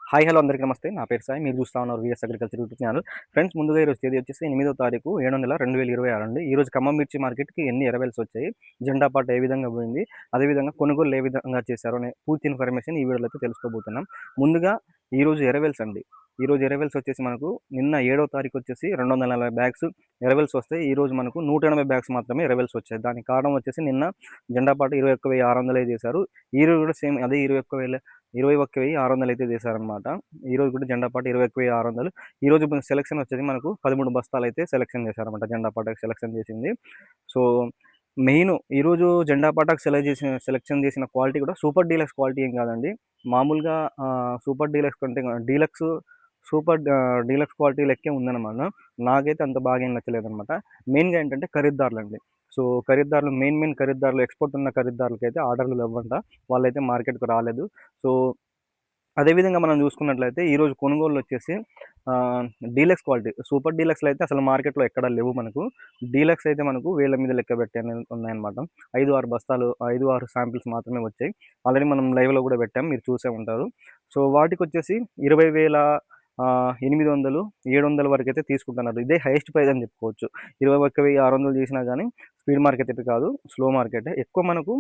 Hi hello అందరికీ నమస్తే. నా పేరు సాయి. మీరు చూస్తా ఉన్నారు VS agriculture YouTube channel. Friends, ముందుగా ఈరోజు తేదీ వచ్చేసి 8వ తారీఖు 7వ నెల 2026 అండి. ఈరోజు ఖమ్మం మిర్చి మార్కెట్‌కి ఎన్ని ఎరవేల్స్ వచ్చాయి, జెండా పాట ఏ విధంగా పోయింది, అదేవిధంగా కొనుగోలు ఏ విధంగా చేశారు అనే పూర్తి ఇన్ఫర్మేషన్ ఈ వీడియోలో అయితే తెలుసుకోబోతున్నాం. ముందుగా ఈరోజు ఎరవేల్స్ అండి. ఈరోజు ఎరవేల్స్ వచ్చేసి మనకు నిన్న 7వ తారీఖు వచ్చేసి 240 బ్యాగ్స్ ఎరవేల్స్ వస్తాయి. ఈరోజు మనకు 180 బ్యాగ్స్ మాత్రమే ఎరవేల్స్ వచ్చాయి. దానికి కారణం వచ్చేసి నిన్న జెండా పాట 21,600 చేశారు. ఈరోజు కూడా సేమ్ అదే 21,600 అయితే చేశారనమాట. ఈరోజు కూడా జెండా పాట 21,600. ఈరోజు సెలక్షన్ వచ్చేసి మనకు 13 బస్తాలు అయితే సెలక్షన్ చేశారనమాట. జెండా పాటకు సెలక్షన్ చేసింది. సో మెయిన్ ఈరోజు జెండా పాటకు సెలక్షన్ చేసిన క్వాలిటీ కూడా సూపర్ డీలక్స్ క్వాలిటీ ఏం కాదండి. మామూలుగా సూపర్ డీలక్స్ కంటే డీలక్స్ సూపర్ డీలక్స్ క్వాలిటీ లెక్కే ఉందన్నమాట. నాకైతే అంత బాగా ఏం నచ్చలేదనమాట. మెయిన్గా ఏంటంటే ఖరీదారులు అండి. సో ఖరీదారులు మెయిన్ ఖరీదారులు, ఎక్స్పోర్ట్ ఉన్న ఖరీదారులకి అయితే ఆర్డర్లు ఇవ్వంట. వాళ్ళైతే మార్కెట్‌కు రాలేదు. సో అదేవిధంగా మనం చూసుకున్నట్లయితే ఈరోజు కొనుగోళ్ళు వచ్చేసి డీలక్స్ క్వాలిటీ, సూపర్ డీలక్స్‌లో అయితే అసలు మార్కెట్‌లో ఎక్కడా లేవు మనకు. డీలక్స్ అయితే మనకు వేల మీద లెక్క పెట్టని ఉన్నాయన్నమాట. 5, 6 బస్తాలు, 5, 6 శాంపిల్స్ మాత్రమే వచ్చాయి. ఆల్రెడీ మనం లైవ్‌లో కూడా పెట్టాం, మీరు చూసే ఉంటారు. సో వాటికొచ్చేసి 20,800, 700 వరకు అయితే తీసుకుంటున్నారు. ఇదే హైయెస్ట్ ప్రైస్ అని చెప్పుకోవచ్చు. 21,600 చేసినా కానీ స్పీడ్ మార్కెట్ అయితే కాదు, స్లో మార్కెటే. ఎక్కువ మనకు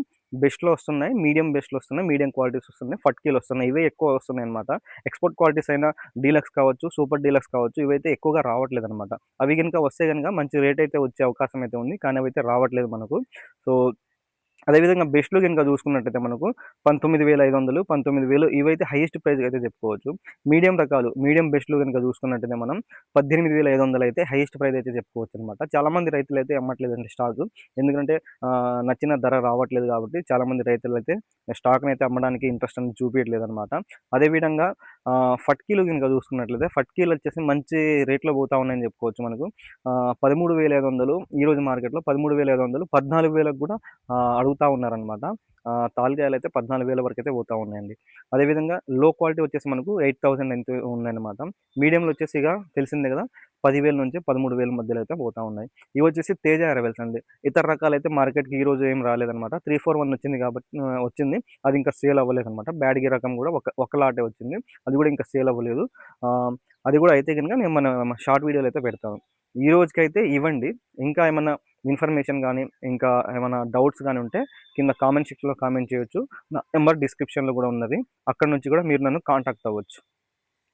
బెస్ట్‌లో వస్తున్నాయి, మీడియం బెస్ట్‌లో వస్తున్నాయి, మీడియం క్వాలిటీస్ వస్తున్నాయి, ఫట్కీలు వస్తున్నాయి. ఇవే ఎక్కువ వస్తున్నాయి అనమాట. ఎక్స్‌పోర్ట్ క్వాలిటీస్ అయినా డీలక్స్ కావచ్చు, సూపర్ డీలక్స్ కావచ్చు, ఇవైతే ఎక్కువగా రావట్లేదనమాట. అవి గనుక వస్తే గనుక మంచి రేట్ అయితే వచ్చే అవకాశం అయితే ఉంది. కానీ అవైతే రావట్లేదు మనకు. సో అదేవిధంగా బెస్ట్‌లో గనుక చూసుకున్నట్టయితే మనకు 19,500, 19,000 ఇవైతే హైయెస్ట్ ప్రైస్‌గా అయితే చెప్పుకోవచ్చు. మీడియం రకాలు, మీడియం బెస్ట్‌లో గనుక చూసుకున్నట్టయితే మనం 18,500 అయితే హైయెస్ట్ ప్రైస్ అయితే చెప్పుకోవచ్చనమాట. చాలామంది రైతులైతే అమ్మట్లేదండి స్టాకు. ఎందుకంటే నచ్చిన ధర రావట్లేదు కాబట్టి చాలామంది రైతులైతే స్టాక్‌నైతే అమ్మడానికి ఇంట్రెస్ట్ అనేది చూపియట్లేదనమాట. అదేవిధంగా ఫట్కీలు గనుక చూసుకున్నట్లయితే ఫట్కీలు వచ్చేసి మంచి రేట్‌లో పోతా ఉన్నాయని చెప్పుకోవచ్చు మనకు. 13,500 ఈరోజు మార్కెట్‌లో 13,500, 14,000కి కూడా అడుగుతా ఉన్నారనమాట. తాలుకాయలైతే 14,000 వరకైతే పోతా ఉన్నాయండి. అదేవిధంగా లో క్వాలిటీ వచ్చేసి మనకు 8,000 ఎంతో ఉందన్నమాట. మీడియంలో వచ్చేసి ఇక తెలిసిందే కదా, 10,000 నుంచి 13,000 మధ్యలో అయితే పోతా ఉన్నాయి. ఇవి వచ్చేసి తేజ అరైవల్స్ అండి. ఇతర రకాలైతే మార్కెట్‌కి ఈరోజు ఏం రాలేదనమాట. 341 వచ్చింది కాబట్టి వచ్చింది. అది ఇంకా సేల్ అవ్వలేదనమాట. బ్యాడ్‌గి రకం కూడా ఒక లాటే వచ్చింది. అది కూడా ఇంకా సేల్ అవ్వలేదు. అది కూడా అయితే గనుక నేను మన షార్ట్ వీడియోలో అయితే పెడతాను. ఈ రోజుకైతే ఇవ్వండి. ఇంకా ఏమన్నా ఇన్ఫర్మేషన్ కానీ, ఇంకా ఏమైనా డౌట్స్ కానీ ఉంటే కింద కామెంట్ సెక్షన్‌లో కామెంట్ చేయొచ్చు. నా నెంబర్ డిస్క్రిప్షన్‌లో కూడా ఉన్నది. అక్కడ నుంచి కూడా మీరు నన్ను కాంటాక్ట్ అవ్వచ్చు.